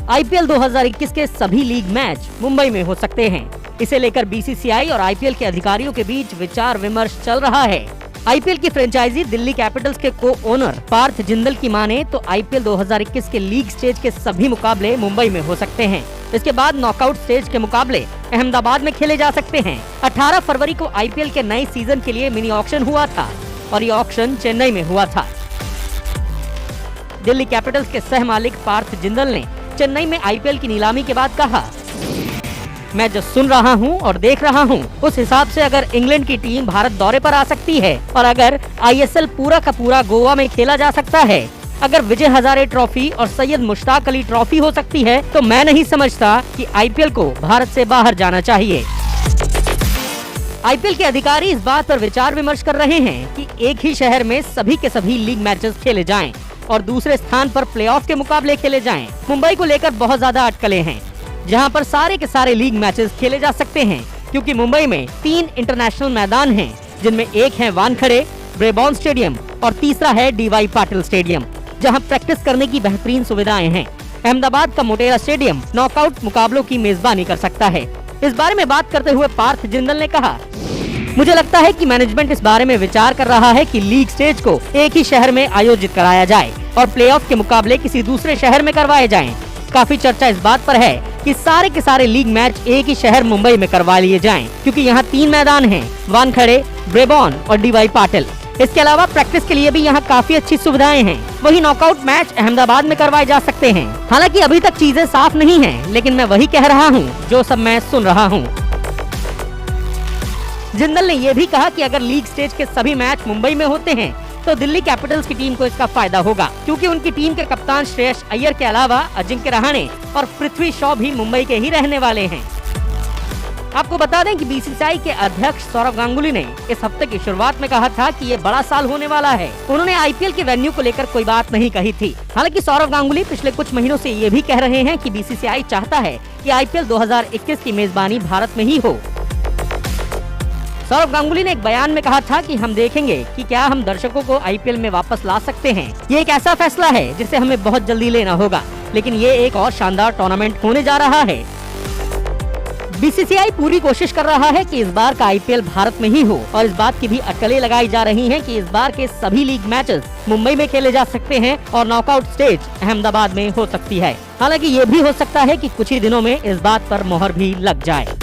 IPL 2021 के सभी league match Mumbai में हो सकते हैं। इसे लेकर बीसीसीआई और आईपीएल के अधिकारियों के बीच विचार विमर्श चल रहा है। आईपीएल की फ्रेंचाइजी दिल्ली कैपिटल्स के को ओनर पार्थ जिंदल की माने तो आईपीएल 2021 के लीग स्टेज के सभी मुकाबले मुंबई में हो सकते हैं। इसके बाद नॉकआउट स्टेज के मुकाबले अहमदाबाद में खेले जा सकते हैं। 18 फरवरी को आईपीएल के नए सीजन के लिए मिनी ऑक्शन हुआ था और ये ऑक्शन चेन्नई में हुआ था। दिल्ली कैपिटल्स के सह मालिक पार्थ जिंदल ने चेन्नई में आईपीएल की नीलामी के बाद कहा, मैं जो सुन रहा हूं और देख रहा हूं उस हिसाब से अगर इंग्लैंड की टीम भारत दौरे पर आ सकती है और अगर आईएसएल पूरा का पूरा गोवा में खेला जा सकता है, अगर विजय हजारे ट्रॉफी और सैयद मुश्ताक अली ट्रॉफी हो सकती है, तो मैं नहीं समझता कि आईपीएल को भारत से बाहर जाना चाहिए। आईपीएल के अधिकारी इस बात पर विचार विमर्श कर रहे हैं कि एक ही शहर में सभी के सभी लीग मैचेस खेले जाएं और दूसरे स्थान पर प्लेऑफ के मुकाबले खेले जाएं। मुंबई को लेकर बहुत ज्यादा अटकलें हैं, जहां पर सारे के सारे लीग मैचेस खेले जा सकते हैं, क्योंकि मुंबई में 3 इंटरनेशनल मैदान हैं, जिनमें एक है वानखेड़े ब्रेबॉर्न स्टेडियम और तीसरा है डीवाई पाटिल स्टेडियम, जहां प्रैक्टिस करने की बेहतरीन सुविधाएं हैं। अहमदाबाद का मोटेरा स्टेडियम नॉकआउट मुकाबलों की मेजबानी कर सकता है। इस बारे में बात करते हुए पार्थ जिंदल ने कहा, मुझे लगता है कि मैनेजमेंट इस बारे में विचार कर रहा है कि लीग स्टेज को एक ही शहर में आयोजित कराया जाए और प्लेऑफ के मुकाबले किसी दूसरे शहर में करवाए जाएं। काफी चर्चा इस बात पर है कि सारे के सारे लीग मैच एक ही शहर मुंबई में करवा लिए जाएं, क्योंकि यहाँ 3 मैदान हैं, वानखेड़े, ब्रेबॉर्न और डीवाई पाटिल। इसके अलावा प्रैक्टिस के लिए भी यहाँ काफी अच्छी सुविधाएं हैं। वही नॉकआउट मैच अहमदाबाद में करवाए जा सकते हैं। हालांकि अभी तक चीजें साफ नहीं हैं, लेकिन मैं वही कह रहा हूँ जो सब मैं सुन रहा हूँ। जिंदल ने ये भी कहा कि अगर लीग स्टेज के सभी मैच मुंबई में होते हैं तो दिल्ली कैपिटल्स की टीम को इसका फायदा होगा, क्योंकि उनकी टीम के कप्तान श्रेयस अय्यर के अलावा अजिंक्य रहाणे और पृथ्वी शॉ भी मुंबई के ही रहने वाले हैं। आपको बता दें कि बीसीसीआई के अध्यक्ष सौरव गांगुली ने इस हफ्ते की शुरुआत में कहा था कि ये बड़ा साल होने वाला है। उन्होंने आईपीएल के वेन्यू को लेकर कोई बात नहीं कही थी। हालांकि सौरव गांगुली पिछले कुछ महीनों से ये भी कह रहे हैं कि बीसीसीआई चाहता है कि आईपीएल 2021 की मेजबानी भारत में ही हो। सौरव गांगुली ने एक बयान में कहा था कि हम देखेंगे कि क्या हम दर्शकों को आईपीएल में वापस ला सकते हैं। ये एक ऐसा फैसला है जिसे हमें बहुत जल्दी लेना होगा, लेकिन ये एक और शानदार टूर्नामेंट होने जा रहा है। बीसीसीआई पूरी कोशिश कर रहा है कि इस बार का आईपीएल भारत में ही हो और इस बात की भी अटकलें लगाई जा रही हैं कि इस बार के सभी लीग मैचेस मुंबई में खेले जा सकते हैं और नॉकआउट स्टेज अहमदाबाद में हो सकती है। हालांकि ये भी हो सकता है कि कुछ ही दिनों में इस बात पर मोहर भी लग जाए।